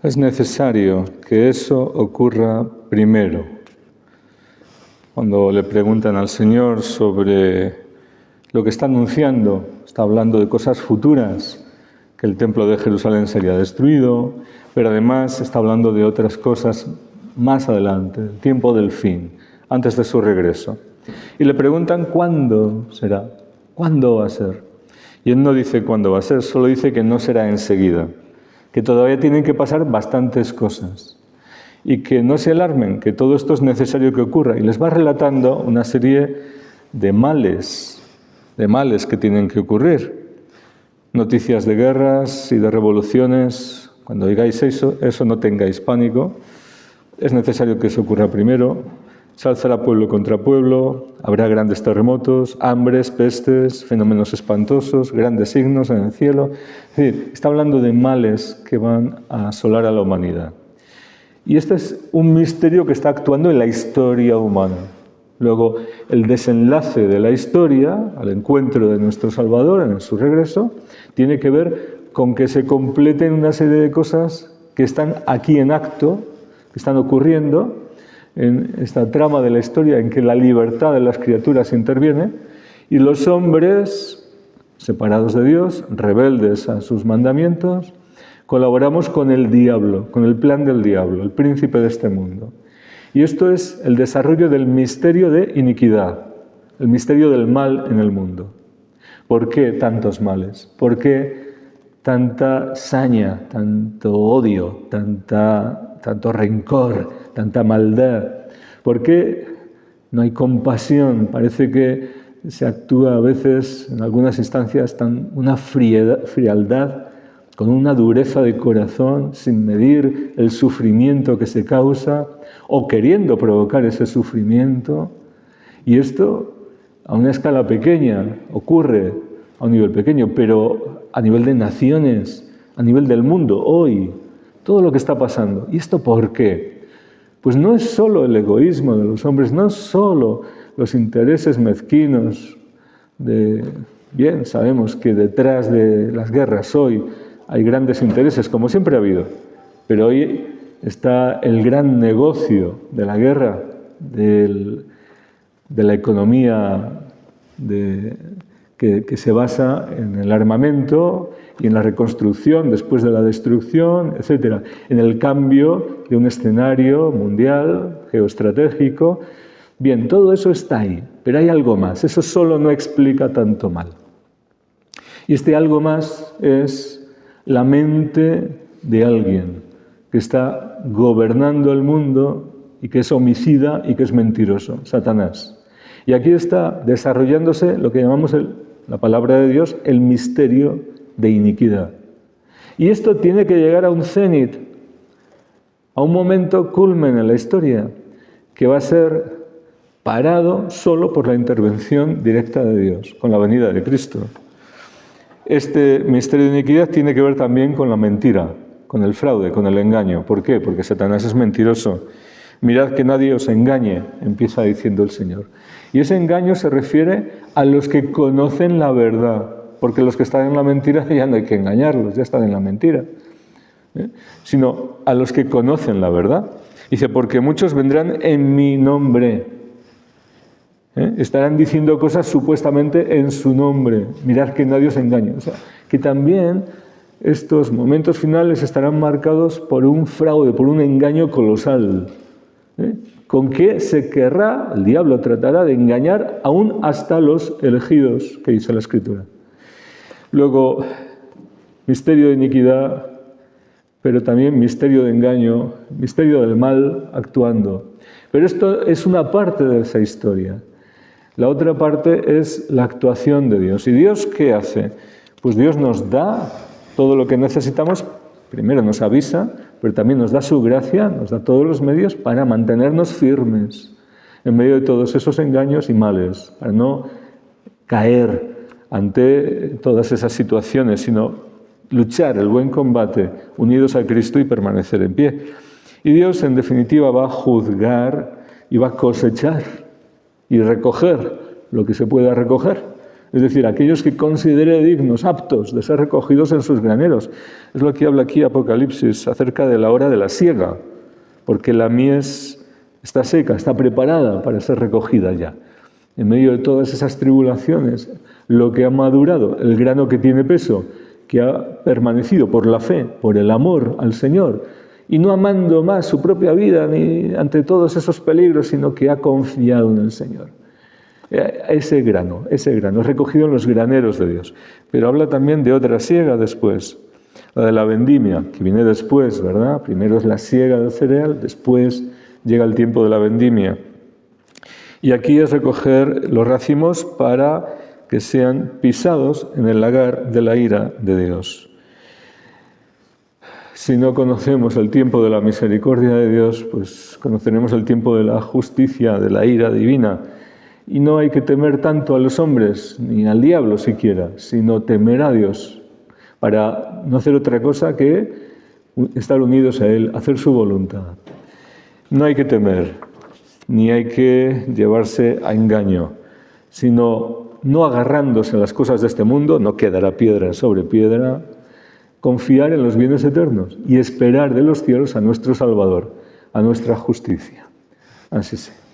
Es necesario que eso ocurra primero. Cuando le preguntan al Señor sobre lo que está anunciando, está hablando de cosas futuras, que el templo de Jerusalén sería destruido, pero además está hablando de otras cosas más adelante, el tiempo del fin, antes de su regreso. Y le preguntan cuándo será, cuándo va a ser. Y él no dice cuándo va a ser, solo dice que no será enseguida, que todavía tienen que pasar bastantes cosas. Y que no se alarmen, que todo esto es necesario que ocurra. Y les va relatando una serie de males que tienen que ocurrir. Noticias de guerras y de revoluciones. Cuando digáis eso no tengáis pánico. Es necesario que eso ocurra primero. Se alzará pueblo contra pueblo, habrá grandes terremotos, hambres, pestes, fenómenos espantosos, grandes signos en el cielo. Es decir, está hablando de males que van a asolar a la humanidad. Y este es un misterio que está actuando en la historia humana. Luego, el desenlace de la historia, al encuentro de nuestro Salvador en su regreso, tiene que ver con que se completen una serie de cosas que están aquí en acto, que están ocurriendo en esta trama de la historia en que la libertad de las criaturas interviene y los hombres, separados de Dios, rebeldes a sus mandamientos, colaboramos con el diablo, con el plan del diablo, el príncipe de este mundo. Y esto es el desarrollo del misterio de iniquidad, el misterio del mal en el mundo. ¿Por qué tantos males? ¿Por qué tanta saña, tanto odio, tanto rencor, tanta maldad? ¿Por qué no hay compasión? Parece que se actúa a veces, en algunas instancias, una frialdad, con una dureza de corazón, sin medir el sufrimiento que se causa o queriendo provocar ese sufrimiento. Y esto, a una escala pequeña, ocurre a un nivel pequeño, pero a nivel de naciones, a nivel del mundo, hoy, todo lo que está pasando. ¿Y esto por qué? Pues no es solo el egoísmo de los hombres, no es solo los intereses mezquinos Bien, sabemos que detrás de las guerras hoy hay grandes intereses, como siempre ha habido, pero hoy está el gran negocio de la guerra, de la economía que se basa en el armamento y en la reconstrucción después de la destrucción, etc. En el cambio de un escenario mundial, geoestratégico. Bien, todo eso está ahí, pero hay algo más. Eso solo no explica tanto mal. Y este algo más es la mente de alguien que está gobernando el mundo y que es homicida y que es mentiroso, Satanás. Y aquí está desarrollándose lo que llamamos la palabra de Dios, el misterio de iniquidad. Y esto tiene que llegar a un cenit, a un momento culmen en la historia, que va a ser parado solo por la intervención directa de Dios, con la venida de Cristo. Este misterio de iniquidad tiene que ver también con la mentira, con el fraude, con el engaño. ¿Por qué? Porque Satanás es mentiroso. Mirad que nadie os engañe, empieza diciendo el Señor. Y ese engaño se refiere a los que conocen la verdad, porque los que están en la mentira ya no hay que engañarlos, ya están en la mentira. Sino a los que conocen la verdad. Dice, porque muchos vendrán en mi nombre. Estarán diciendo cosas supuestamente en su nombre. Mirad que nadie os engañe. O sea, que también estos momentos finales estarán marcados por un fraude, por un engaño colosal. ¿Con qué se querrá? El diablo tratará de engañar aún hasta los elegidos, que dice la Escritura. Luego, misterio de iniquidad, pero también misterio de engaño, misterio del mal actuando. Pero esto es una parte de esa historia. La otra parte es la actuación de Dios. ¿Y Dios qué hace? Pues Dios nos da todo lo que necesitamos. Primero nos avisa, pero también nos da su gracia, nos da todos los medios para mantenernos firmes en medio de todos esos engaños y males, para no caer ante todas esas situaciones, sino luchar el buen combate unidos a Cristo y permanecer en pie. Y Dios, en definitiva, va a juzgar y va a cosechar y recoger lo que se pueda recoger. Es decir, aquellos que considere dignos, aptos de ser recogidos en sus graneros. Es lo que habla aquí Apocalipsis acerca de la hora de la siega, porque la mies está seca, está preparada para ser recogida ya. En medio de todas esas tribulaciones, lo que ha madurado, el grano que tiene peso, que ha permanecido por la fe, por el amor al Señor, y no amando más su propia vida ni ante todos esos peligros, sino que ha confiado en el Señor. Ese grano es recogido en los graneros de Dios. Pero habla también de otra siega después, la de la vendimia, que viene después, ¿verdad? Primero es la siega del cereal, después llega el tiempo de la vendimia. Y aquí es recoger los racimos para que sean pisados en el lagar de la ira de Dios. Si no conocemos el tiempo de la misericordia de Dios, pues conoceremos el tiempo de la justicia, de la ira divina. Y no hay que temer tanto a los hombres, ni al diablo siquiera, sino temer a Dios, para no hacer otra cosa que estar unidos a Él, hacer su voluntad. No hay que temer, ni hay que llevarse a engaño, sino no agarrándose a las cosas de este mundo, no quedará piedra sobre piedra, confiar en los bienes eternos y esperar de los cielos a nuestro Salvador, a nuestra justicia. Así sea.